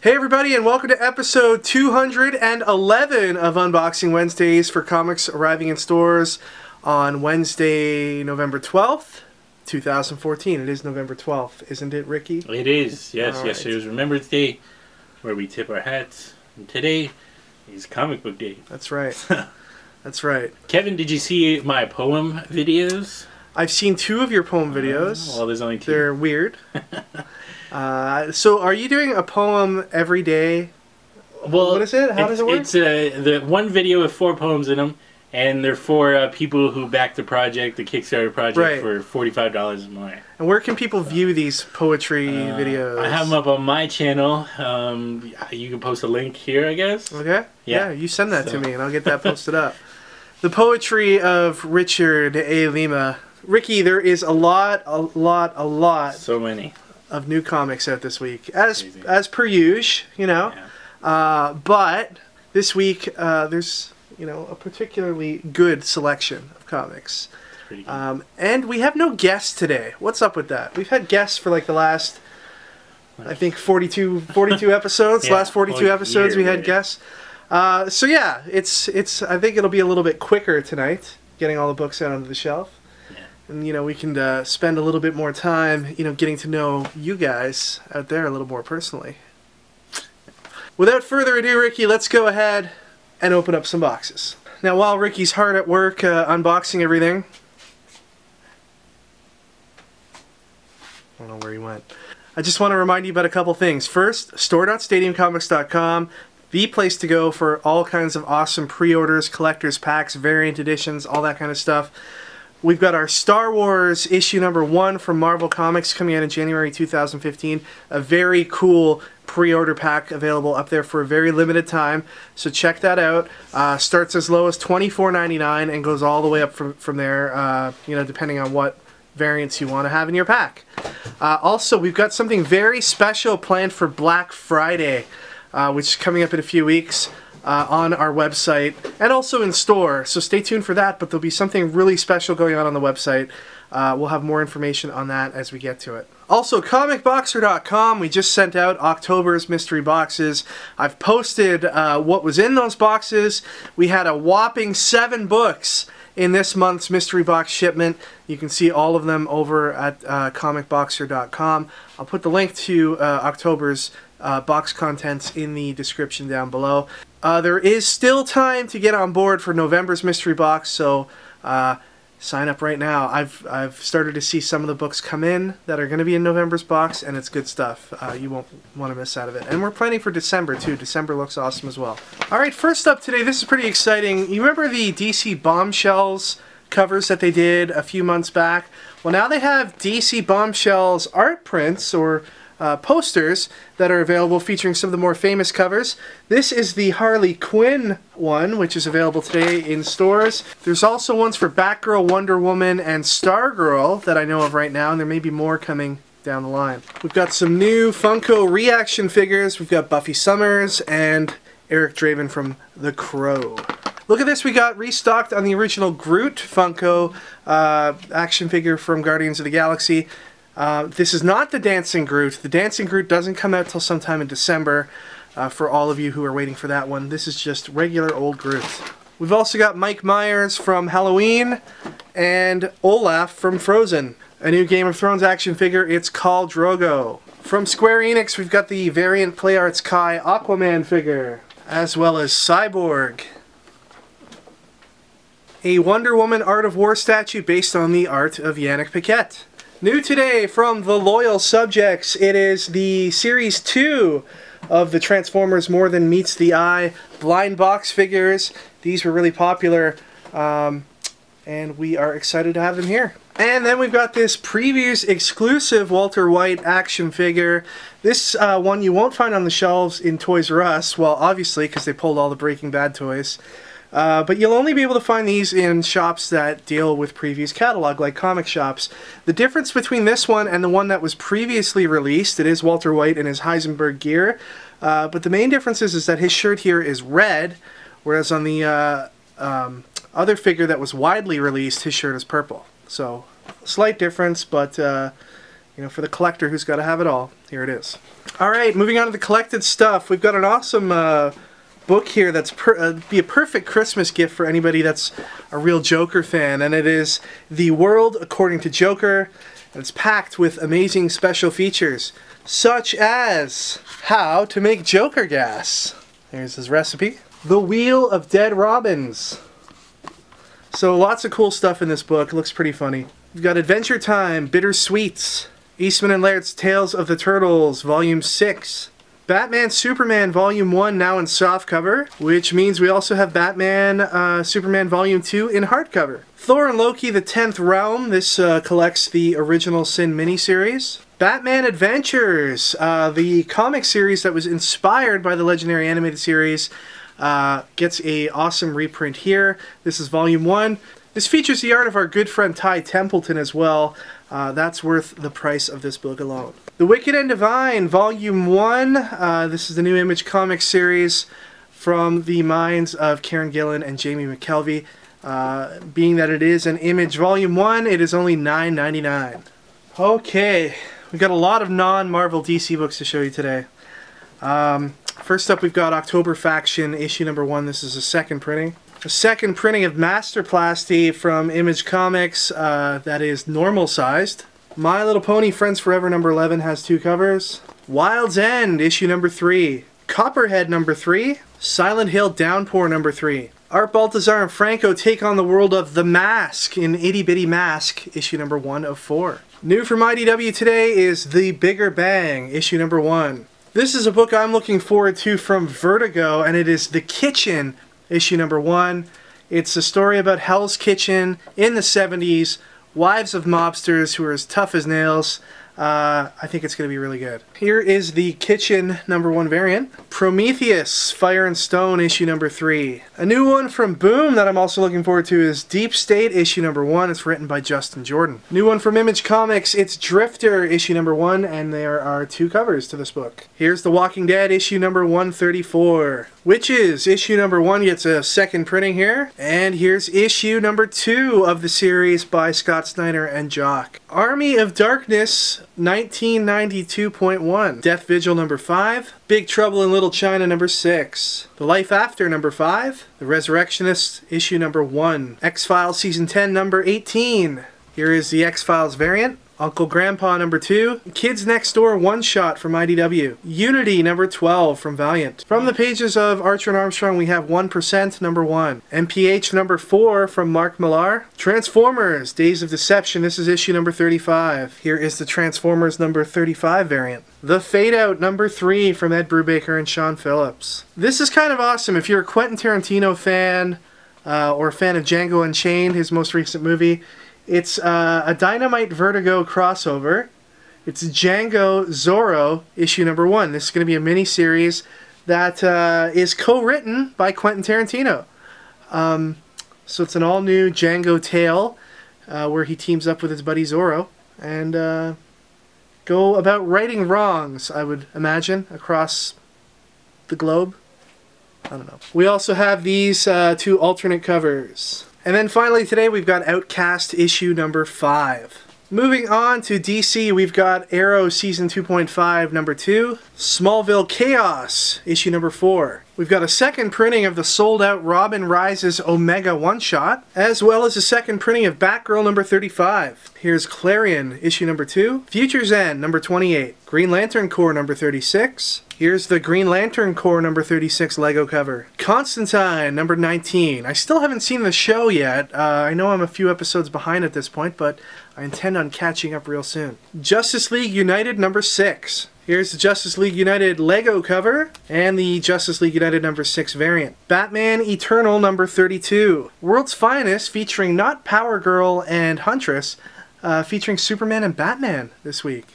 Hey everybody, and welcome to episode 211 of Unboxing Wednesdays for comics arriving in stores on Wednesday, November 12th, 2014. It is November 12th, isn't it, Ricky? It is, yes. All Yesterday right. was Remembrance Day, where we tip our hats. And today is Comic Book Day. That's right. That's right. Kevin, did you see my poem videos? I've seen two of your poem videos. Well, there's only two. They're weird. So are you doing a poem every day? Well, what is it? How does it work? It's the one video with 4 poems in them, and they're for people who backed the project, the Kickstarter project, for $45 or more. And where can people view these poetry videos? I have them up on my channel. You can post a link here, I guess. Okay. Yeah, you send that to me, and I'll get that posted up. The poetry of Richard A. Lima. Ricky, there is a lot. So many of new comics out this week, as per usual, you know. Yeah. But this week there's a particularly good selection of comics. Pretty good. And we have no guests today. What's up with that? We've had guests for like the last, I think 42 episodes. Yeah, last 42 episodes we had guests. So yeah, it's I think it'll be a little bit quicker tonight, getting all the books out onto the shelf. And, we can spend a little bit more time, getting to know you guys out there a little more personally. Without further ado, Ricky, let's go ahead and open up some boxes. Now, while Ricky's hard at work unboxing everything... I don't know where he went. I just want to remind you about a couple things. First, store.stadiumcomics.com. The place to go for all kinds of awesome pre-orders, collector's packs, variant editions, all that kind of stuff. We've got our Star Wars issue number 1 from Marvel Comics coming out in January 2015. A very cool pre-order pack available up there for a very limited time. So check that out. Starts as low as $24.99 and goes all the way up from there, depending on what variants you want to have in your pack. Also, we've got something very special planned for Black Friday, which is coming up in a few weeks. On our website and also in store, so stay tuned for that, but there'll be something really special going on the website. We'll have more information on that as we get to it. Also, comicboxer.com, we just sent out October's mystery boxes. I've posted what was in those boxes. We had a whopping 7 books in this month's mystery box shipment. You can see all of them over at comicboxer.com. I'll put the link to October's box contents in the description down below. There is still time to get on board for November's mystery box, so sign up right now. I've started to see some of the books come in that are going to be in November's box, and it's good stuff. You won't want to miss out of it. And we're planning for December too. December looks awesome as well. Alright, first up today, this is pretty exciting. You remember the DC Bombshells covers that they did a few months back? Well, now they have DC Bombshells art prints, or posters that are available featuring some of the more famous covers. This is the Harley Quinn one, which is available today in stores. There's also ones for Batgirl, Wonder Woman, and Stargirl that I know of right now, and there may be more coming down the line. We've got some new Funko reaction figures. We've got Buffy Summers and Eric Draven from The Crow. Look at this, we got restocked on the original Groot Funko action figure from Guardians of the Galaxy. This is not the Dancing Groot. The Dancing Groot doesn't come out till sometime in December, for all of you who are waiting for that one. This is just regular old Groot. We've also got Mike Myers from Halloween and Olaf from Frozen. A new Game of Thrones action figure, it's Khal Drogo. From Square Enix, we've got the Variant Play Arts Kai Aquaman figure, as well as Cyborg. A Wonder Woman Art of War statue based on the art of Yannick Paquette. New today from The Loyal Subjects, it is the Series 2 of the Transformers More Than Meets the Eye blind box figures. These were really popular, and we are excited to have them here. And then we've got this previews exclusive Walter White action figure. This one you won't find on the shelves in Toys R Us, well obviously because they pulled all the Breaking Bad toys. But you'll only be able to find these in shops that deal with previews catalog, like comic shops. The difference between this one and the one that was previously released, it is Walter White in his Heisenberg gear, but the main difference is that his shirt here is red, whereas on the other figure that was widely released, his shirt is purple. So, slight difference, but You know, for the collector who's got to have it all. Here it is. Alright, moving on to the collected stuff. We've got an awesome book here that's be a perfect Christmas gift for anybody that's a real Joker fan, and it is The World According to Joker, and it's packed with amazing special features, such as how to make Joker gas. Here's his recipe. The Wheel of Dead Robins. So lots of cool stuff in this book. It looks pretty funny. We've got Adventure Time, Bittersweets, Eastman and Laird's Tales of the Turtles, Volume 6. Batman Superman Volume 1 now in softcover, which means we also have Batman Superman Volume 2 in hardcover. Thor and Loki the 10th Realm, this collects the original Sin miniseries. Batman Adventures, the comic series that was inspired by the legendary animated series, gets a awesome reprint here. This is Volume 1. This features the art of our good friend Ty Templeton as well. That's worth the price of this book alone. The Wicked and Divine, Volume 1. This is the new Image Comics series from the minds of Karen Gillan and Jamie McKelvey. Being that it is an Image Volume 1, it is only $9.99. Okay, we've got a lot of non-Marvel DC books to show you today. First up, we've got October Faction, issue number 1. This is a second printing. A second printing of Masterplasty from Image Comics that is normal sized. My Little Pony Friends Forever number 11 has 2 covers. Wild's End issue number 3. Copperhead number 3. Silent Hill Downpour number 3. Art Baltazar and Franco take on the world of The Mask in Itty Bitty Mask issue number 1 of 4. New from IDW today is The Bigger Bang issue number 1. This is a book I'm looking forward to from Vertigo, and it is The Kitchen issue number 1. It's a story about Hell's Kitchen in the 70s, wives of mobsters who are as tough as nails. I think it's going to be really good. Here is The Kitchen number 1 variant. Prometheus, Fire and Stone issue number 3. A new one from Boom that I'm also looking forward to is Deep State issue number 1. It's written by Justin Jordan. New one from Image Comics, it's Drifter issue number 1, and there are 2 covers to this book. Here's The Walking Dead issue number 134. Witches issue number 1 gets a second printing here. And here's issue number 2 of the series by Scott Snyder and Jock. Army of Darkness 1992.1. Death Vigil number 5. Big Trouble in Little China number 6. The Life After number 5. The Resurrectionists issue number 1. X-Files season 10 number 18. Here is the X-Files variant. Uncle Grandpa number 2. Kids Next Door one-shot from IDW. Unity number 12 from Valiant. From the pages of Archer and Armstrong we have 1% number 1. MPH number 4 from Mark Millar. Transformers Days of Deception, this is issue number 35. Here is the Transformers number 35 variant. The Fade Out number 3 from Ed Brubaker and Sean Phillips. This is kind of awesome if you're a Quentin Tarantino fan or a fan of Django Unchained, his most recent movie. It's a Dynamite Vertigo crossover. It's Django Zorro issue number 1. This is going to be a mini-series that is co-written by Quentin Tarantino. So it's an all-new Django tale where he teams up with his buddy Zorro and go about righting wrongs, I would imagine, across the globe. I don't know. We also have these 2 alternate covers. And then finally today we've got Outcast issue number 5. Moving on to DC, we've got Arrow season 2.5 number 2. Smallville Chaos issue number 4. We've got a second printing of the sold-out Robin Rises Omega one-shot, as well as a second printing of Batgirl number 35. Here's Clarion issue number 2. Future's End number 28. Green Lantern Corps number 36. Here's the Green Lantern Corps number 36 Lego cover. Constantine number 19. I still haven't seen the show yet. I know I'm a few episodes behind at this point, but I intend on catching up real soon. Justice League United number 6. Here's the Justice League United Lego cover and the Justice League United number 6 variant. Batman Eternal number 32. World's Finest featuring not Power Girl and Huntress, featuring Superman and Batman this week.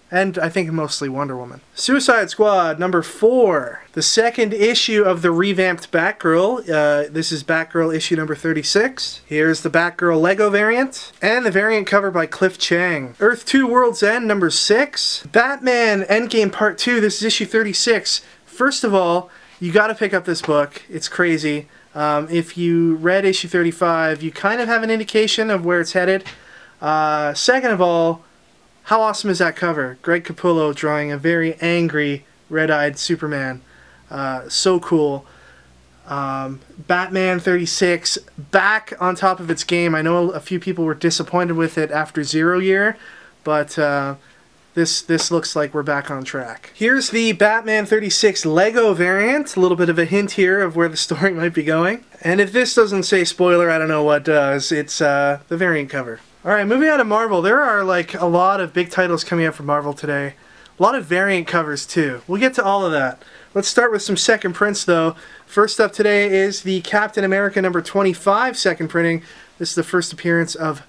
And I think mostly Wonder Woman. Suicide Squad number 4. The second issue of the revamped Batgirl. This is Batgirl issue number 36. Here's the Batgirl Lego variant. And the variant cover by Cliff Chang. Earth 2 World's End number 6. Batman Endgame Part 2. This is issue 36. First of all, you gotta pick up this book. It's crazy. If you read issue 35, you kind of have an indication of where it's headed. Second of all, How awesome is that cover? Greg Capullo drawing a very angry, red-eyed Superman. So cool. Batman 36 back on top of its game. I know a few people were disappointed with it after 0 year, but this looks like we're back on track. Here's the Batman 36 Lego variant. A little bit of a hint here of where the story might be going. And if this doesn't say spoiler, I don't know what does. It's the variant cover. Alright, moving on to Marvel. There are like a lot of big titles coming out from Marvel today. A lot of variant covers too. We'll get to all of that. Let's start with some second prints though. First up today is the Captain America number 25 second printing. This is the first appearance of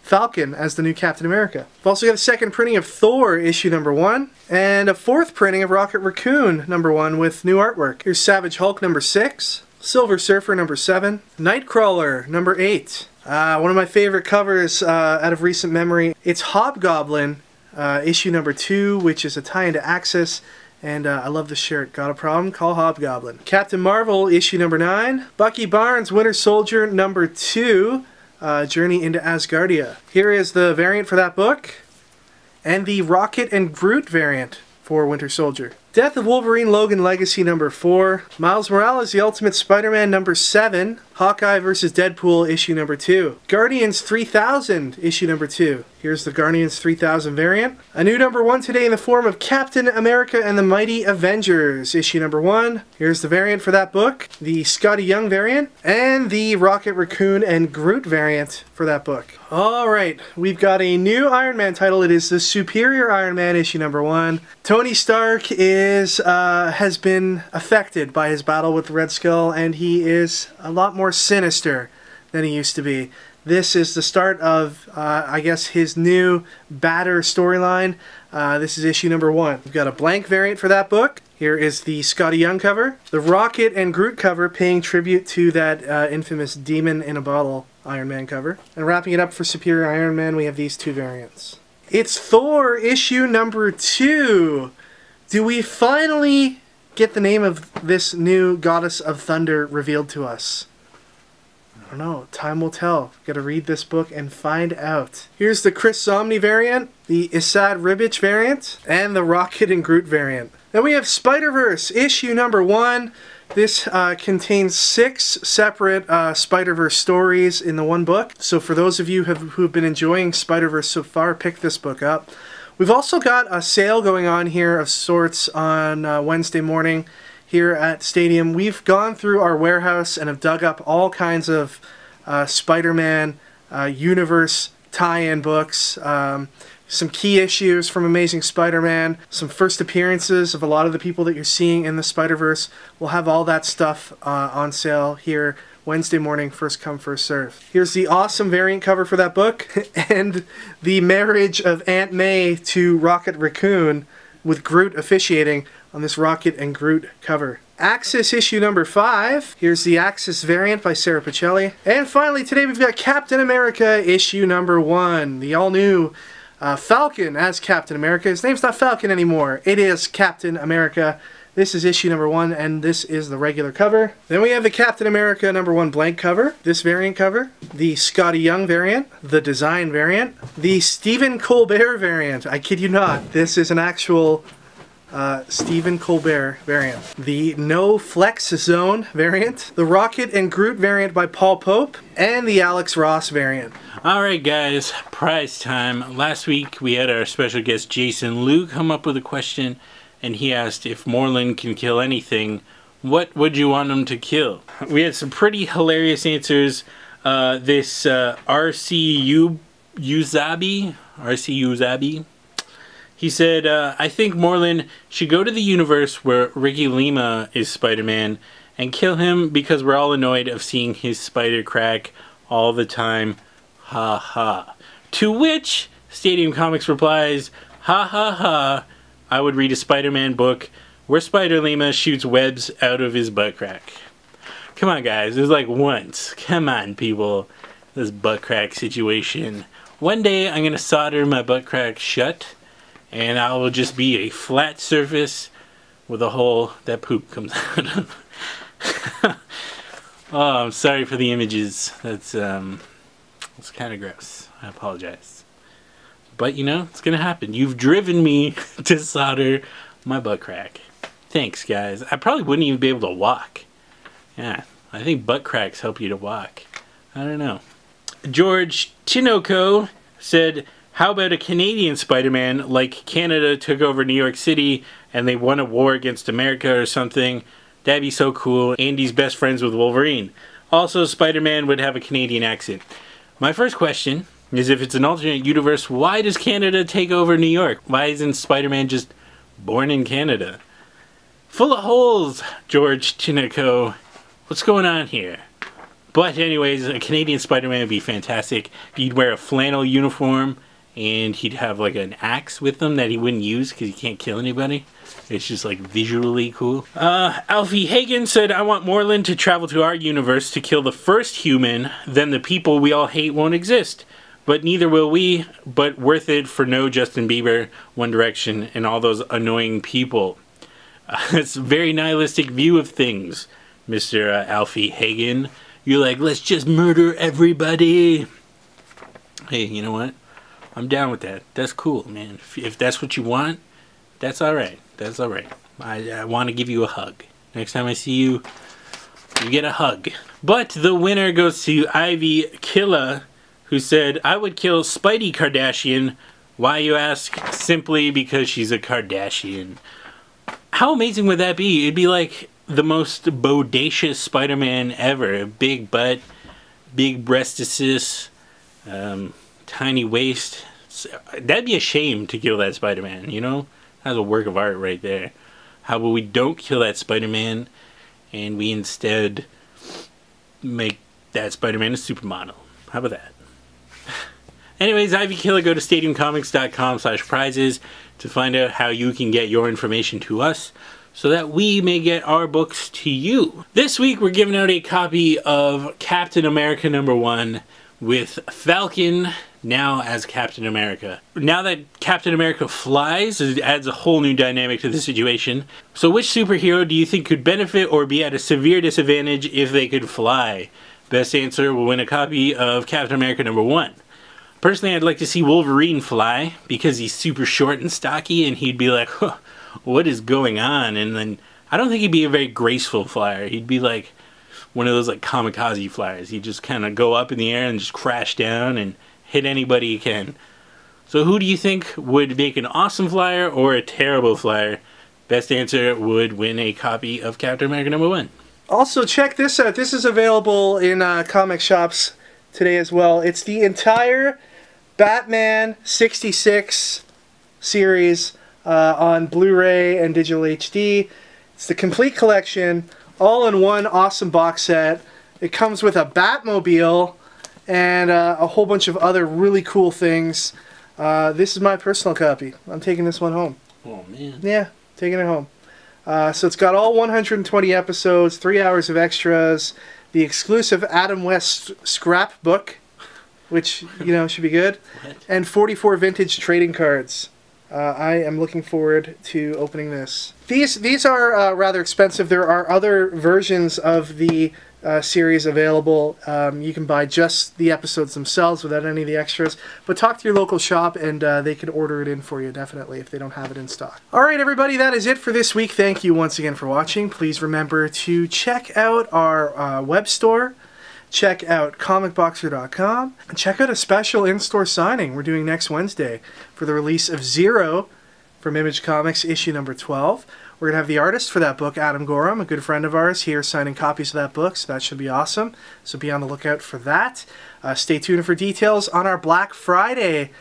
Falcon as the new Captain America. We've also got a second printing of Thor issue number 1 and a fourth printing of Rocket Raccoon number 1 with new artwork. Here's Savage Hulk number 6, Silver Surfer number 7, Nightcrawler number 8. One of my favorite covers out of recent memory. It's Hobgoblin issue number 2, which is a tie into Axis. And I love the shirt. Got a problem? Call Hobgoblin. Captain Marvel, issue number 9. Bucky Barnes, Winter Soldier, number 2. Journey into Asgardia. Here is the variant for that book. And the Rocket and Groot variant for Winter Soldier. Death of Wolverine, Logan Legacy, number 4. Miles Morales, The Ultimate Spider-Man, number 7. Hawkeye vs. Deadpool, issue number 2. Guardians 3000, issue number 2. Here's the Guardians 3000 variant. A new number 1 today in the form of Captain America and the Mighty Avengers, issue number 1. Here's the variant for that book. The Scotty Young variant. And the Rocket Raccoon and Groot variant for that book. Alright, we've got a new Iron Man title. It is the Superior Iron Man, issue number 1. Tony Stark has been affected by his battle with the Red Skull, and he is a lot more sinister than he used to be. This is the start of, I guess, his new Batter storyline. This is issue number 1. We've got a blank variant for that book. Here is the Scotty Young cover. The Rocket and Groot cover paying tribute to that infamous Demon in a Bottle Iron Man cover. And wrapping it up for Superior Iron Man, we have these two variants. It's Thor issue number 2. Do we finally get the name of this new Goddess of Thunder revealed to us? I don't know. Time will tell. Gotta read this book and find out. Here's the Chris Somney variant, the Isad Ribic variant, and the Rocket and Groot variant. Then we have Spider-Verse issue number 1. This contains 6 separate Spider-Verse stories in the one book. So for those of you who've been enjoying Spider-Verse so far, pick this book up. We've also got a sale going on here of sorts on Wednesday morning here at Stadium. We've gone through our warehouse and have dug up all kinds of Spider-Man universe tie-in books. Some key issues from Amazing Spider-Man, some first appearances of a lot of the people that you're seeing in the Spider-Verse. We'll have all that stuff on sale here Wednesday morning, first come, first serve. Here's the awesome variant cover for that book, and the marriage of Aunt May to Rocket Raccoon with Groot officiating on this Rocket and Groot cover. Axis issue number 5. Here's the Axis variant by Sarah Pichelli. And finally today we've got Captain America issue number 1. The all-new Falcon as Captain America. His name's not Falcon anymore. It is Captain America. This is issue number 1, and this is the regular cover. Then we have the Captain America number 1 blank cover, this variant cover, the Scotty Young variant, the design variant, the Stephen Colbert variant. I kid you not, this is an actual Stephen Colbert variant. The No Flex Zone variant, the Rocket and Groot variant by Paul Pope, and the Alex Ross variant. Alright guys, prize time. Last week we had our special guest Jason Liu come up with a question, and he asked if Moreland can kill anything, what would you want him to kill? We had some pretty hilarious answers. This RC Uzabi, he said, I think Moreland should go to the universe where Ricky Lima is Spider-Man and kill him because we're all annoyed of seeing his spider crack all the time. Ha ha. To which Stadium Comics replies, ha ha ha, I would read a Spider-Man book where Spider-Lima shoots webs out of his butt crack. Come on guys, it was like once. Come on people. This butt crack situation. One day I'm going to solder my butt crack shut, and I will just be a flat surface with a hole that poop comes out of. Oh, I'm sorry for the images. That's kind of gross. I apologize. But, you know, it's going to happen. You've driven me to solder my butt crack. Thanks, guys. I probably wouldn't even be able to walk. Yeah, I think butt cracks help you to walk. I don't know. George Tinoco said, how about a Canadian Spider-Man, like Canada took over New York City and they won a war against America or something? That'd be so cool. Andy's best friends with Wolverine. Also, Spider-Man would have a Canadian accent. My first question is, if it's an alternate universe, why does Canada take over New York? Why isn't Spider-Man just born in Canada? Full of holes, George Tinoco. What's going on here? But anyways, a Canadian Spider-Man would be fantastic. He'd wear a flannel uniform and he'd have like an axe with him that he wouldn't use because he can't kill anybody. It's just like visually cool. Alfie Hagen said, I want Moreland to travel to our universe to kill the first human, then the people we all hate won't exist. But neither will we, but worth it for no Justin Bieber, One Direction, and all those annoying people. It's a very nihilistic view of things, Mr. Alfie Hagen. You're like, let's just murder everybody. Hey, you know what? I'm down with that. That's cool, man. If that's what you want, that's alright. That's alright. I want to give you a hug. Next time I see you, you get a hug. But the winner goes to Ivy Killa, who said, I would kill Spidey Kardashian. Why, you ask? Simply because she's a Kardashian. How amazing would that be? It'd be like the most bodacious Spider-Man ever. Big butt, big breastises, tiny waist. That'd be a shame to kill that Spider-Man, you know? That's a work of art right there. How about we don't kill that Spider-Man and we instead make that Spider-Man a supermodel? How about that? Anyways, Ivy Killer, go to stadiumcomics.com/prizes to find out how you can get your information to us so that we may get our books to you. This week we're giving out a copy of Captain America #1 with Falcon now as Captain America. Now that Captain America flies, it adds a whole new dynamic to the situation. So which superhero do you think could benefit or be at a severe disadvantage if they could fly? Best answer will win a copy of Captain America #1. Personally, I'd like to see Wolverine fly because he's super short and stocky and he'd be like, huh, what is going on? And then I don't think he'd be a very graceful flyer. He'd be like one of those like kamikaze flyers. He'd just kind of go up in the air and just crash down and hit anybody he can. So who do you think would make an awesome flyer or a terrible flyer? Best answer would win a copy of Captain America #1. Also, check this out. This is available in comic shops today as well. It's the entire Batman 66 series on Blu-ray and digital HD. It's the complete collection, all in one awesome box set. It comes with a Batmobile and a whole bunch of other really cool things. This is my personal copy. I'm taking this one home. Oh, man. Yeah, taking it home. So it's got all 120 episodes, 3 hours of extras, the exclusive Adam West scrapbook, which, you know, should be good, and 44 vintage trading cards. I am looking forward to opening this. These are rather expensive. There are other versions of the series available. You can buy just the episodes themselves without any of the extras, but talk to your local shop and they can order it in for you, definitely, if they don't have it in stock. Alright everybody, that is it for this week. Thank you once again for watching. Please remember to check out our web store, check out comicboxer.com, and check out a special in-store signing we're doing next Wednesday for the release of Zero from Image Comics issue number 12. We're going to have the artist for that book, Adam Gorham, a good friend of ours, here signing copies of that book, so that should be awesome. So be on the lookout for that. Stay tuned for details on our Black Friday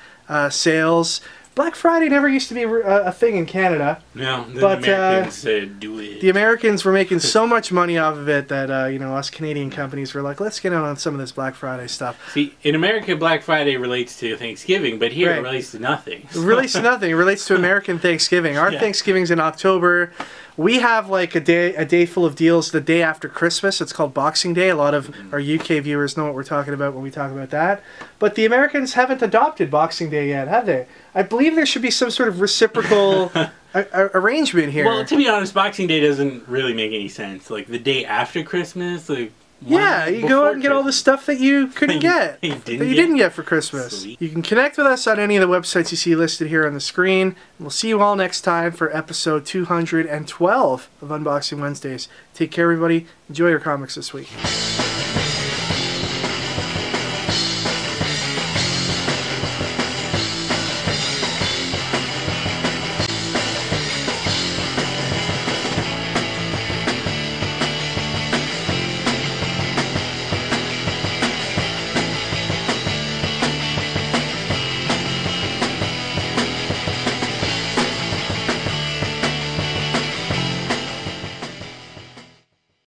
sales. Black Friday never used to be a thing in Canada. No, the Americans said do it. The Americans were making so much money off of it that, you know, us Canadian companies were like, let's get in on some of this Black Friday stuff. See, in America, Black Friday relates to Thanksgiving, but here it relates to nothing. It relates to nothing. It relates to American Thanksgiving. Our Thanksgiving's in October. We have like a day full of deals the day after Christmas. It's called Boxing Day. A lot of our UK viewers know what we're talking about when we talk about that. But the Americans haven't adopted Boxing Day yet, have they? I believe there should be some sort of reciprocal arrangement here. Well, to be honest, Boxing Day doesn't really make any sense. Like the day after Christmas, like Yeah, you go out and get all the stuff that you couldn't get. You that you didn't get for Christmas. Sweet. You can connect with us on any of the websites you see listed here on the screen. And we'll see you all next time for episode 212 of Unboxing Wednesdays. Take care, everybody. Enjoy your comics this week.